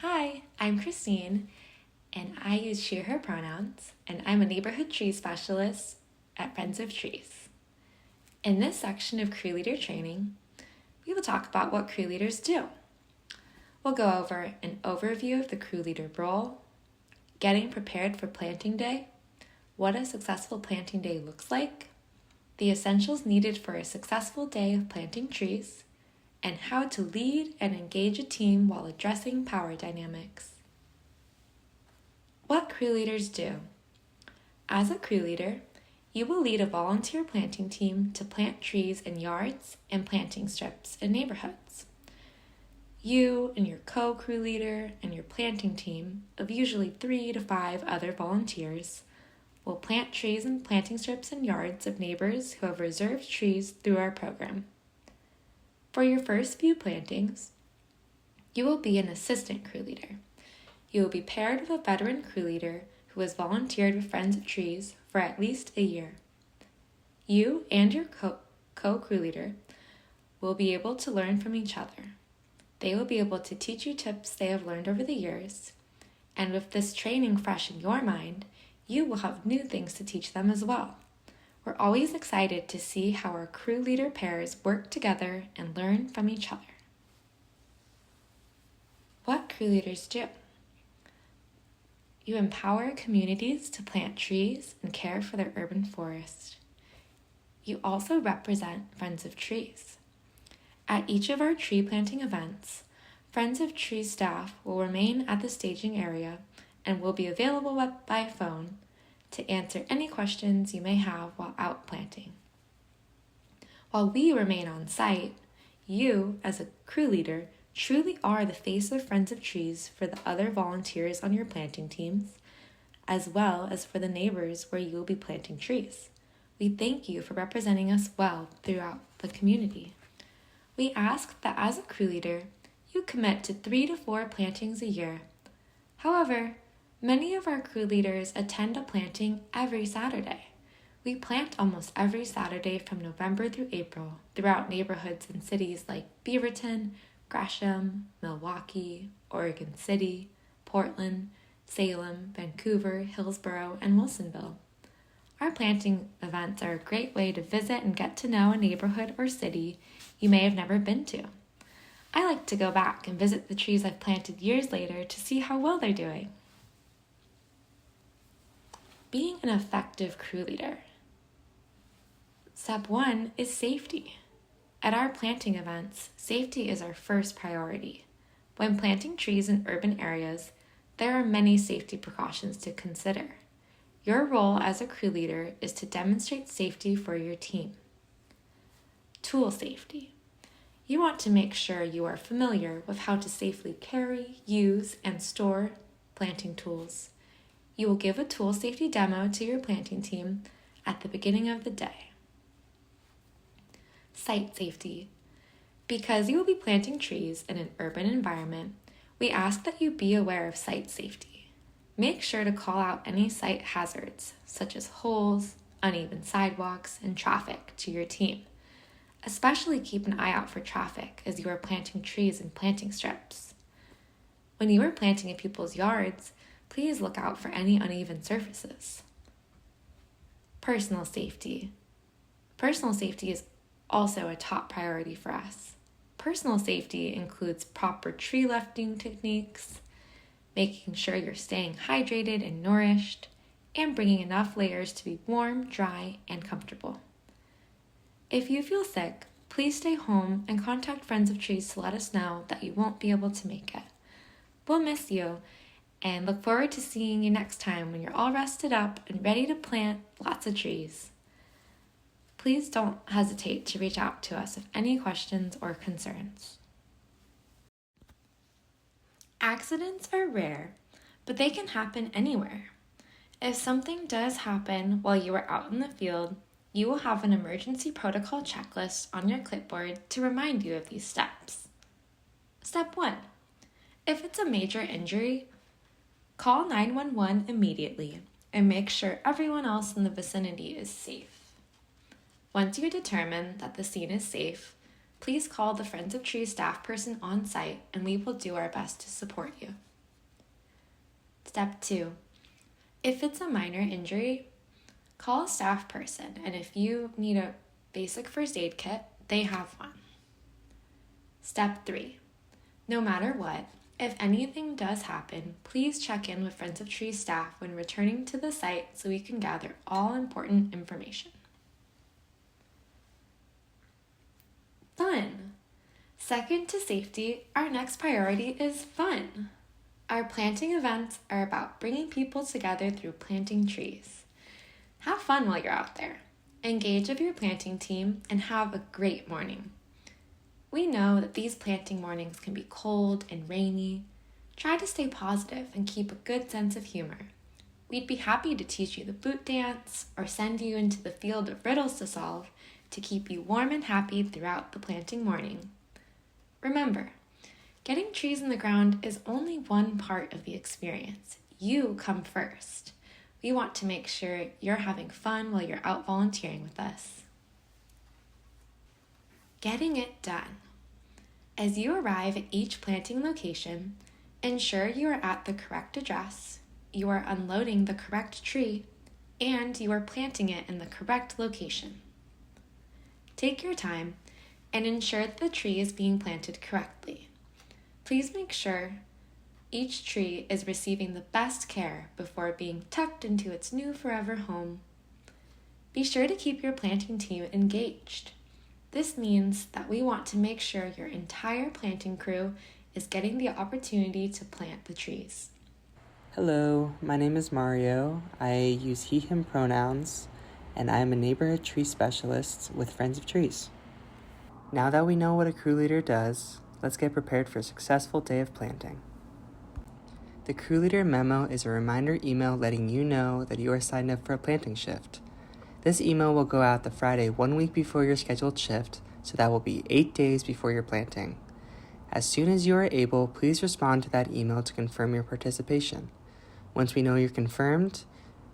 Hi, I'm Christine, and I use she, her pronouns, and I'm a neighborhood tree specialist at Friends of Trees. In this section of crew leader training, we will talk about what crew leaders do. We'll go over an overview of the crew leader role, getting prepared for planting day, what a successful planting day looks like, the essentials needed for a successful day of planting trees, and how to lead and engage a team while addressing power dynamics. What crew leaders do. As a crew leader, you will lead a volunteer planting team to plant trees in yards and planting strips in neighborhoods. You and your co-crew leader and your planting team of usually 3 to 5 other volunteers will plant trees and planting strips in yards of neighbors who have reserved trees through our program. For your first few plantings, you will be an assistant crew leader. You will be paired with a veteran crew leader who has volunteered with Friends of Trees for at least a year. You and your co-crew leader will be able to learn from each other. They will be able to teach you tips they have learned over the years, and with this training fresh in your mind, you will have new things to teach them as well. We're always excited to see how our crew leader pairs work together and learn from each other. What crew leaders do. You empower communities to plant trees and care for their urban forest. You also represent Friends of Trees. At each of our tree planting events, Friends of Trees staff will remain at the staging area and will be available by phone to answer any questions you may have while out planting. While we remain on site, you, as a crew leader, truly are the face of Friends of Trees for the other volunteers on your planting teams, as well as for the neighbors where you will be planting trees. We thank you for representing us well throughout the community. We ask that as a crew leader, you commit to 3 to 4 plantings a year. However, many of our crew leaders attend a planting every Saturday. We plant almost every Saturday from November through April throughout neighborhoods in cities like Beaverton, Gresham, Milwaukee, Oregon City, Portland, Salem, Vancouver, Hillsborough, and Wilsonville. Our planting events are a great way to visit and get to know a neighborhood or city you may have never been to. I like to go back and visit the trees I've planted years later to see how well they're doing. Being an effective crew leader. Step 1 is safety. At our planting events, safety is our first priority. When planting trees in urban areas, there are many safety precautions to consider. Your role as a crew leader is to demonstrate safety for your team. Tool safety. You want to make sure you are familiar with how to safely carry, use, and store planting tools. You will give a tool safety demo to your planting team at the beginning of the day. Site safety. Because you will be planting trees in an urban environment, we ask that you be aware of site safety. Make sure to call out any site hazards, such as holes, uneven sidewalks, and traffic to your team. Especially keep an eye out for traffic as you are planting trees in planting strips. When you are planting in people's yards, please look out for any uneven surfaces. Personal safety. Personal safety is also a top priority for us. Personal safety includes proper tree lifting techniques, making sure you're staying hydrated and nourished, and bringing enough layers to be warm, dry, and comfortable. If you feel sick, please stay home and contact Friends of Trees to let us know that you won't be able to make it. We'll miss you and look forward to seeing you next time when you're all rested up and ready to plant lots of trees. Please don't hesitate to reach out to us with any questions or concerns. Accidents are rare, but they can happen anywhere. If something does happen while you are out in the field, you will have an emergency protocol checklist on your clipboard to remind you of these steps. Step 1. If it's a major injury, call 911 immediately and make sure everyone else in the vicinity is safe. Once you determine that the scene is safe, please call the Friends of Trees staff person on site and we will do our best to support you. Step 2. If it's a minor injury, call a staff person, and if you need a basic first aid kit, they have one. Step 3. No matter what, if anything does happen, please check in with Friends of Trees staff when returning to the site so we can gather all important information. Fun! Second to safety, our next priority is fun. Our planting events are about bringing people together through planting trees. Have fun while you're out there. Engage with your planting team and have a great morning. We know that these planting mornings can be cold and rainy. Try to stay positive and keep a good sense of humor. We'd be happy to teach you the boot dance or send you into the field of riddles to solve to keep you warm and happy throughout the planting morning. Remember, getting trees in the ground is only one part of the experience. You come first. We want to make sure you're having fun while you're out volunteering with us. Getting it done. As you arrive at each planting location, ensure you are at the correct address, you are unloading the correct tree, and you are planting it in the correct location. Take your time and ensure that the tree is being planted correctly. Please make sure each tree is receiving the best care before being tucked into its new forever home. Be sure to keep your planting team engaged. This means that we want to make sure your entire planting crew is getting the opportunity to plant the trees. Hello, my name is Mario. I use he, him pronouns, and I am a neighborhood tree specialist with Friends of Trees. Now that we know what a crew leader does, let's get prepared for a successful day of planting. The crew leader memo is a reminder email letting you know that you are signed up for a planting shift. This email will go out the Friday 1 week before your scheduled shift, so that will be 8 days before your planting. As soon as you are able, please respond to that email to confirm your participation. Once we know you're confirmed,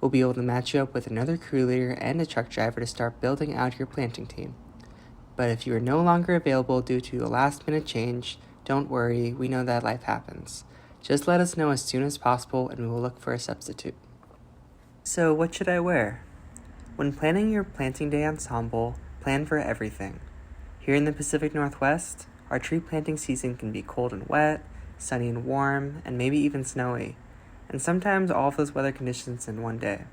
we'll be able to match you up with another crew leader and a truck driver to start building out your planting team. But if you are no longer available due to a last-minute change, don't worry, we know that life happens. Just let us know as soon as possible and we will look for a substitute. So what should I wear? When planning your planting day ensemble, plan for everything. Here in the Pacific Northwest, our tree planting season can be cold and wet, sunny and warm, and maybe even snowy, and sometimes all of those weather conditions in one day.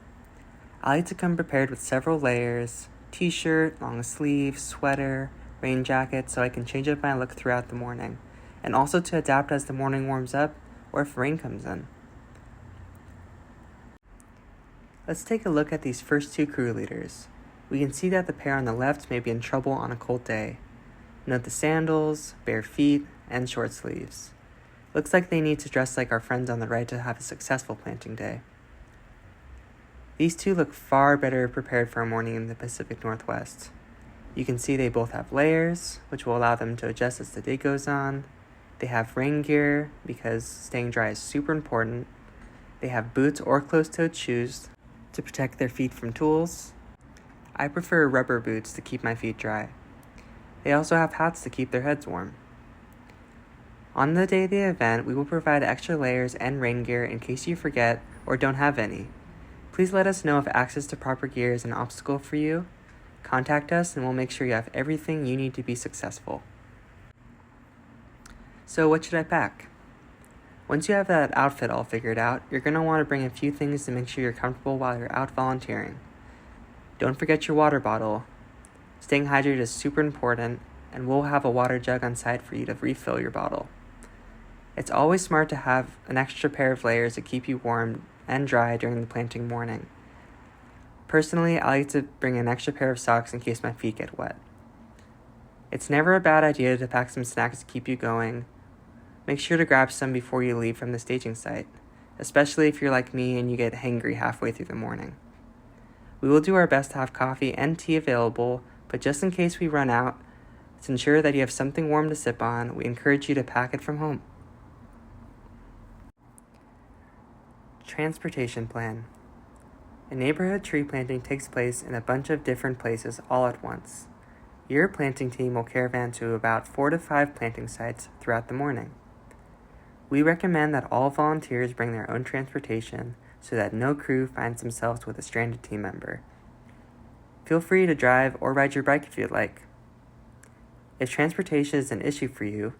I like to come prepared with several layers, t-shirt, long sleeve, sweater, rain jacket, so I can change up my look throughout the morning, and also to adapt as the morning warms up or if rain comes in. Let's take a look at these first two crew leaders. We can see that the pair on the left may be in trouble on a cold day. Note the sandals, bare feet, and short sleeves. Looks like they need to dress like our friends on the right to have a successful planting day. These two look far better prepared for a morning in the Pacific Northwest. You can see they both have layers, which will allow them to adjust as the day goes on. They have rain gear, because staying dry is super important. They have boots or closed-toed shoes to protect their feet from tools. I prefer rubber boots to keep my feet dry. They also have hats to keep their heads warm. On the day of the event, we will provide extra layers and rain gear in case you forget or don't have any. Please let us know if access to proper gear is an obstacle for you. Contact us and we'll make sure you have everything you need to be successful. So what should I pack? Once you have that outfit all figured out, you're going to want to bring a few things to make sure you're comfortable while you're out volunteering. Don't forget your water bottle. Staying hydrated is super important, and we'll have a water jug on site for you to refill your bottle. It's always smart to have an extra pair of layers to keep you warm and dry during the planting morning. Personally, I like to bring an extra pair of socks in case my feet get wet. It's never a bad idea to pack some snacks to keep you going. Make sure to grab some before you leave from the staging site, especially if you're like me and you get hangry halfway through the morning. We will do our best to have coffee and tea available, but just in case we run out, to ensure that you have something warm to sip on, we encourage you to pack it from home. Transportation plan. A neighborhood tree planting takes place in a bunch of different places all at once. Your planting team will caravan to about 4 to 5 planting sites throughout the morning. We recommend that all volunteers bring their own transportation so that no crew finds themselves with a stranded team member. Feel free to drive or ride your bike if you'd like. If transportation is an issue for you,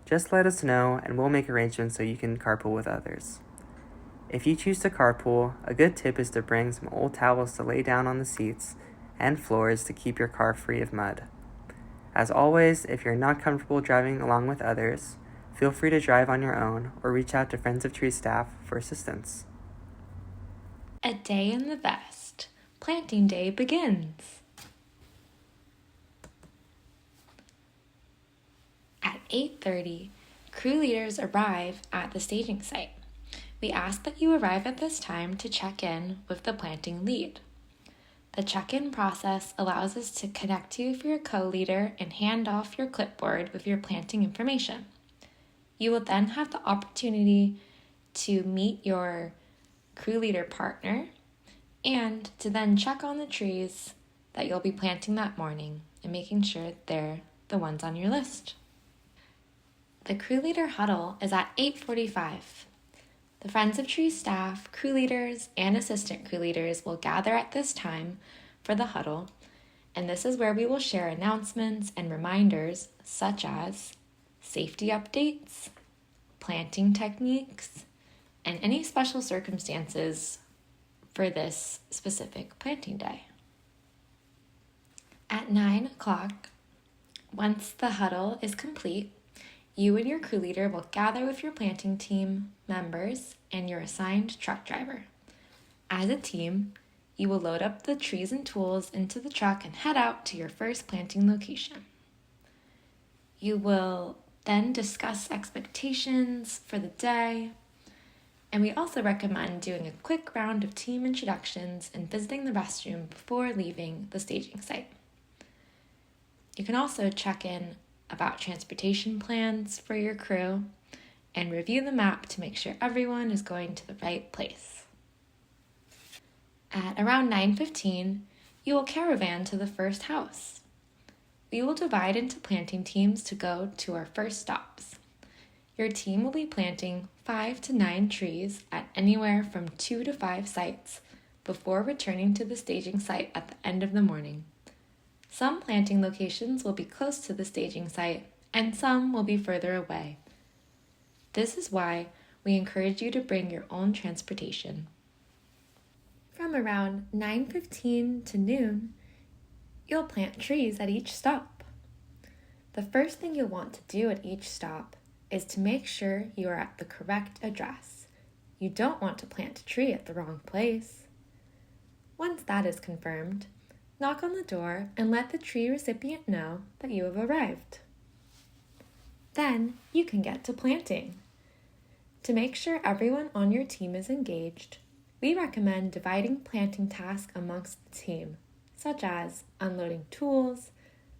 just let us know and we'll make arrangements so you can carpool with others. If you choose to carpool, a good tip is to bring some old towels to lay down on the seats and floors to keep your car free of mud. As always, if you're not comfortable driving along with others, feel free to drive on your own or reach out to Friends of Trees staff for assistance. A day in the vest. Planting day begins. At 8:30, crew leaders arrive at the staging site. We ask that you arrive at this time to check in with the planting lead. The check-in process allows us to connect you with your co-leader and hand off your clipboard with your planting information. You will then have the opportunity to meet your crew leader partner and to then check on the trees that you'll be planting that morning and making sure they're the ones on your list. The crew leader huddle is at 8:45. The Friends of Trees staff, crew leaders, and assistant crew leaders will gather at this time for the huddle, and this is where we will share announcements and reminders such as safety updates, planting techniques, and any special circumstances for this specific planting day. At 9 o'clock, once the huddle is complete, you and your crew leader will gather with your planting team members and your assigned truck driver. As a team, you will load up the trees and tools into the truck and head out to your first planting location. You will then discuss expectations for the day, and we also recommend doing a quick round of team introductions and visiting the restroom before leaving the staging site. You can also check in about transportation plans for your crew and review the map to make sure everyone is going to the right place. At around 9:15, you will caravan to the first house. We will divide into planting teams to go to our first stops. Your team will be planting 5 to 9 trees at anywhere from 2 to 5 sites before returning to the staging site at the end of the morning. Some planting locations will be close to the staging site and some will be further away. This is why we encourage you to bring your own transportation. From around 9:15 to noon, you'll plant trees at each stop. The first thing you'll want to do at each stop is to make sure you are at the correct address. You don't want to plant a tree at the wrong place. Once that is confirmed, knock on the door and let the tree recipient know that you have arrived. Then you can get to planting. To make sure everyone on your team is engaged, we recommend dividing planting tasks amongst the team, such as unloading tools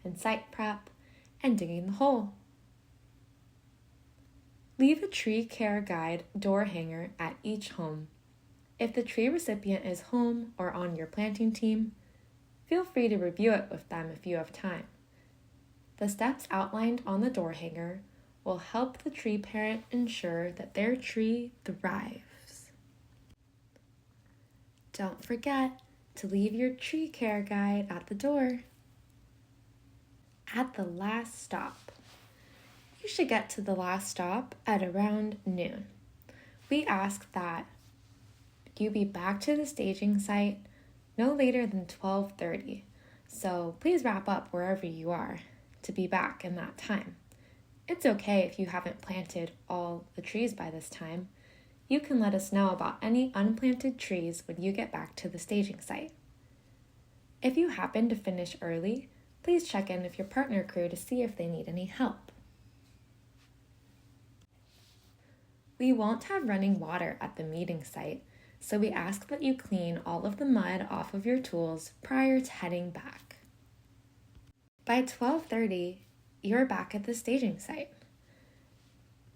and site prep and digging the hole. Leave a tree care guide door hanger at each home. If the tree recipient is home or on your planting team, feel free to review it with them if you have time. The steps outlined on the door hanger will help the tree parent ensure that their tree thrives. Don't forget to leave your tree care guide at the door. At the last stop. You should get to the last stop at around noon. We ask that you be back to the staging site no later than 12:30, so please wrap up wherever you are to be back in that time. It's okay if you haven't planted all the trees by this time. You can let us know about any unplanted trees when you get back to the staging site. If you happen to finish early, please check in with your partner crew to see if they need any help. We won't have running water at the meeting site, so we ask that you clean all of the mud off of your tools prior to heading back. By 12:30, you're back at the staging site.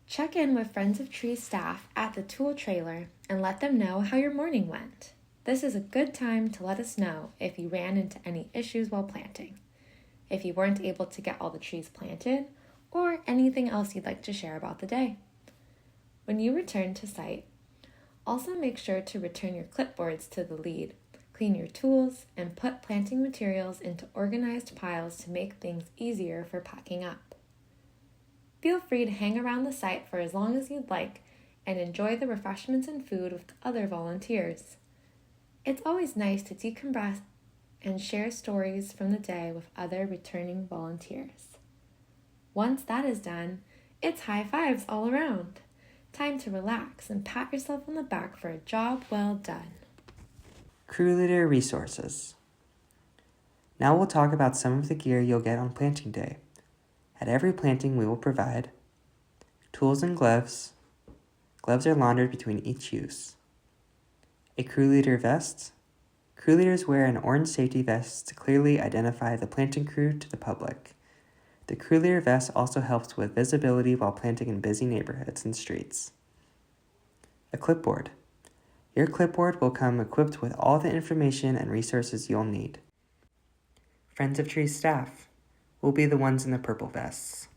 Check in with Friends of Trees staff at the tool trailer and let them know how your morning went. This is a good time to let us know if you ran into any issues while planting, if you weren't able to get all the trees planted, or anything else you'd like to share about the day. When you return to site, also make sure to return your clipboards to the lead, clean your tools, and put planting materials into organized piles to make things easier for packing up. Feel free to hang around the site for as long as you'd like and enjoy the refreshments and food with other volunteers. It's always nice to decompress and share stories from the day with other returning volunteers. Once that is done, it's high fives all around. Time to relax and pat yourself on the back for a job well done. Crew Leader Resources. Now we'll talk about some of the gear you'll get on planting day. At every planting we will provide tools and gloves. Gloves are laundered between each use. A crew leader vest. Crew leaders wear an orange safety vest to clearly identify the planting crew to the public. The crew leader vest also helps with visibility while planting in busy neighborhoods and streets. A clipboard. Your clipboard will come equipped with all the information and resources you'll need. Friends of Trees staff will be the ones in the purple vests.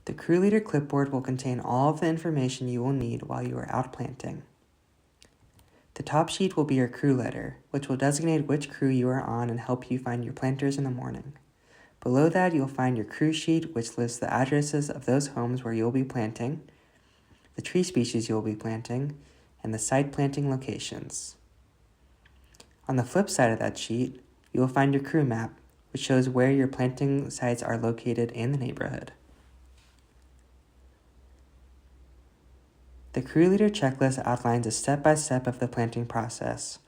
The crew leader clipboard will contain all of the information you will need while you are out planting. The top sheet will be your crew letter, which will designate which crew you are on and help you find your planters in the morning. Below that, you'll find your crew sheet, which lists the addresses of those homes where you'll be planting, the tree species you'll be planting, and the site planting locations. On the flip side of that sheet, you will find your crew map, which shows where your planting sites are located in the neighborhood. The crew leader checklist outlines a step-by-step of the planting process.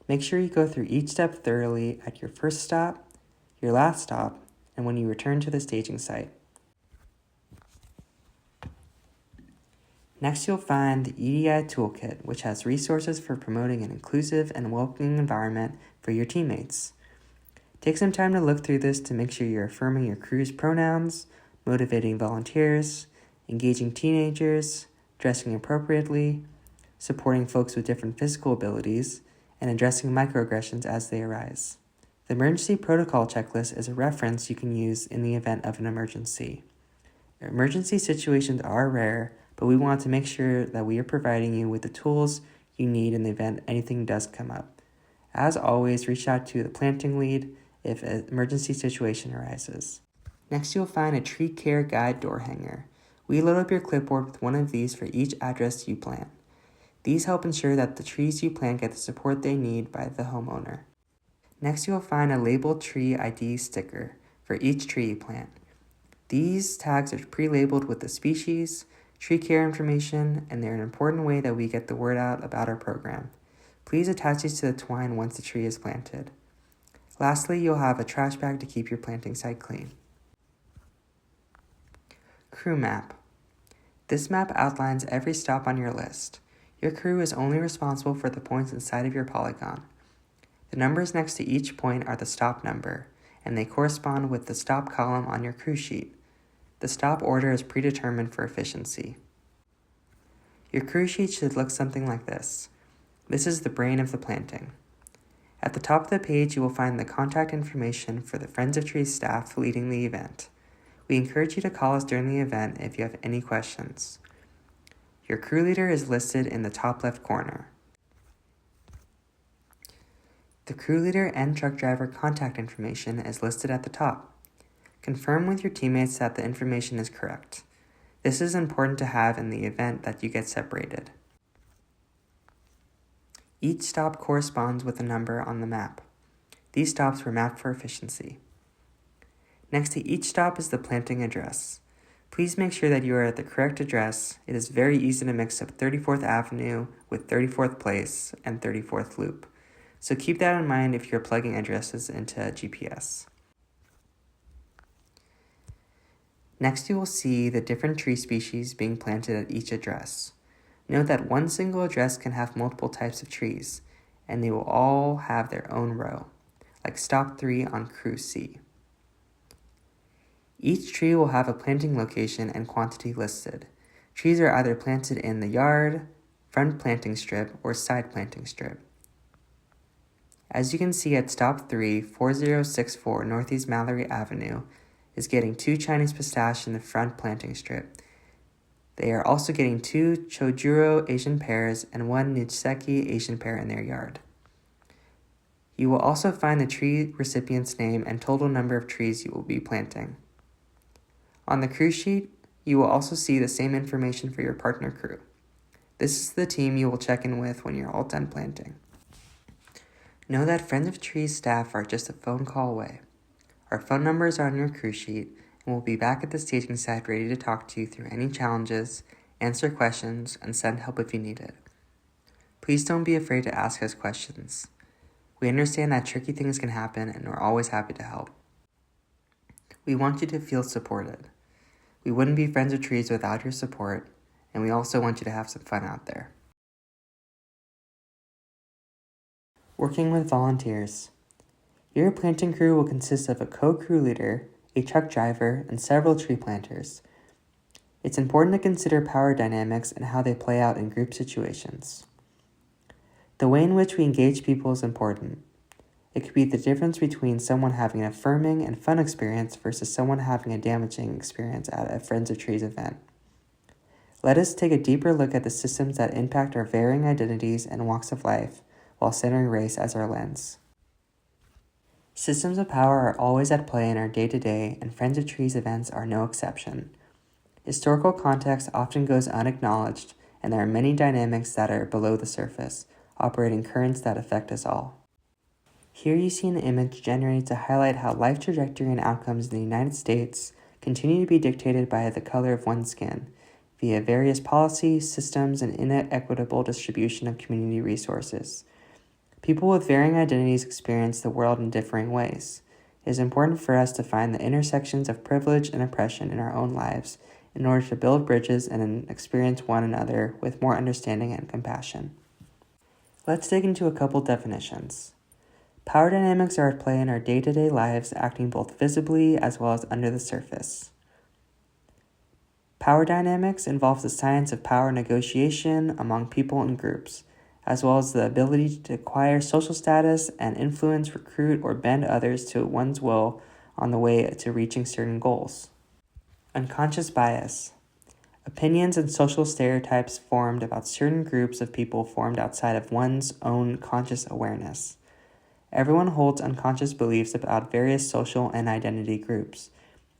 Make sure you go through each step thoroughly at your first stop, your last stop, and when you return to the staging site. Next, you'll find the EDI Toolkit, which has resources for promoting an inclusive and welcoming environment for your teammates. Take some time to look through this to make sure you're affirming your crew's pronouns, motivating volunteers, engaging teenagers, dressing appropriately, supporting folks with different physical abilities, and addressing microaggressions as they arise. The emergency protocol checklist is a reference you can use in the event of an emergency. Emergency situations are rare, but we want to make sure that we are providing you with the tools you need in the event anything does come up. As always, reach out to the planting lead if an emergency situation arises. Next, you'll find a tree care guide door hanger. We load up your clipboard with one of these for each address you plant. These help ensure that the trees you plant get the support they need by the homeowner. Next, you'll find a labeled tree ID sticker for each tree you plant. These tags are pre-labeled with the species, tree care information, and they're an important way that we get the word out about our program. Please attach these to the twine once the tree is planted. Lastly, you'll have a trash bag to keep your planting site clean. Crew map. This map outlines every stop on your list. Your crew is only responsible for the points inside of your polygon. The numbers next to each point are the stop number, and they correspond with the stop column on your crew sheet. The stop order is predetermined for efficiency. Your crew sheet should look something like this. This is the brain of the planting. At the top of the page, you will find the contact information for the Friends of Trees staff leading the event. We encourage you to call us during the event if you have any questions. Your crew leader is listed in the top left corner. The crew leader and truck driver contact information is listed at the top. Confirm with your teammates that the information is correct. This is important to have in the event that you get separated. Each stop corresponds with a number on the map. These stops were mapped for efficiency. Next to each stop is the planting address. Please make sure that you are at the correct address. It is very easy to mix up 34th Avenue with 34th Place and 34th Loop. So keep that in mind if you're plugging addresses into GPS. Next, you will see the different tree species being planted at each address. Note that one single address can have multiple types of trees, and they will all have their own row, like stop 3 on Crew C. Each tree will have a planting location and quantity listed. Trees are either planted in the yard, front planting strip, or side planting strip. As you can see at stop 3, 4064 Northeast Mallory Avenue is getting 2 Chinese pistache in the front planting strip. They are also getting 2 Chojuro Asian pears and 1 Nijiseki Asian pear in their yard. You will also find the tree recipient's name and total number of trees you will be planting. On the crew sheet, you will also see the same information for your partner crew. This is the team you will check in with when you're all done planting. Know that Friends of Trees staff are just a phone call away. Our phone numbers are on your crew sheet, and we'll be back at the staging site ready to talk to you through any challenges, answer questions, and send help if you need it. Please don't be afraid to ask us questions. We understand that tricky things can happen, and we're always happy to help. We want you to feel supported. We wouldn't be Friends of Trees without your support, and we also want you to have some fun out there. Working with volunteers. Your planting crew will consist of a co-crew leader, a truck driver, and several tree planters. It's important to consider power dynamics and how they play out in group situations. The way in which we engage people is important. It could be the difference between someone having an affirming and fun experience versus someone having a damaging experience at a Friends of Trees event. Let us take a deeper look at the systems that impact our varying identities and walks of life while centering race as our lens. Systems of power are always at play in our day-to-day, and Friends of Trees events are no exception. Historical context often goes unacknowledged, and there are many dynamics that are below the surface, operating currents that affect us all. Here you see an image generated to highlight how life trajectory and outcomes in the United States continue to be dictated by the color of one's skin, via various policies, systems, and inequitable distribution of community resources. People with varying identities experience the world in differing ways. It is important for us to find the intersections of privilege and oppression in our own lives in order to build bridges and experience one another with more understanding and compassion. Let's dig into a couple definitions. Power dynamics are at play in our day-to-day lives, acting both visibly as well as under the surface. Power dynamics involves the science of power negotiation among people and groups, as well as the ability to acquire social status and influence, recruit, or bend others to one's will on the way to reaching certain goals. Unconscious bias. Opinions and social stereotypes formed about certain groups of people formed outside of one's own conscious awareness. Everyone holds unconscious beliefs about various social and identity groups,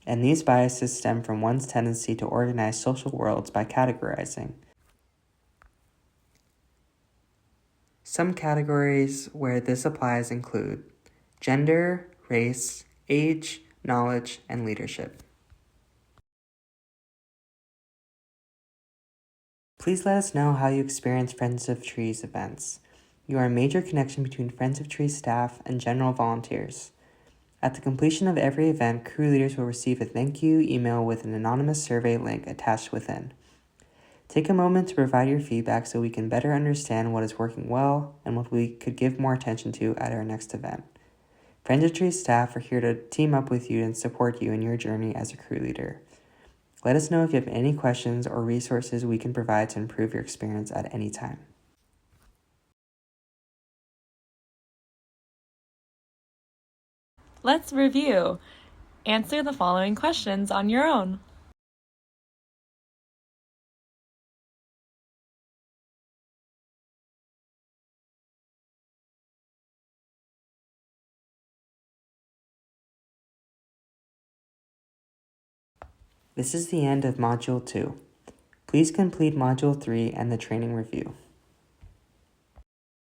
and these biases stem from one's tendency to organize social worlds by categorizing. Some categories where this applies include gender, race, age, knowledge, and leadership. Please let us know how you experience Friends of Trees events. You are a major connection between Friends of Trees staff and general volunteers. At the completion of every event, crew leaders will receive a thank you email with an anonymous survey link attached within. Take a moment to provide your feedback so we can better understand what is working well and what we could give more attention to at our next event. Friends of Trees staff are here to team up with you and support you in your journey as a crew leader. Let us know if you have any questions or resources we can provide to improve your experience at any time. Let's review. Answer the following questions on your own. This is the end of Module 2. Please complete Module 3 and the training review.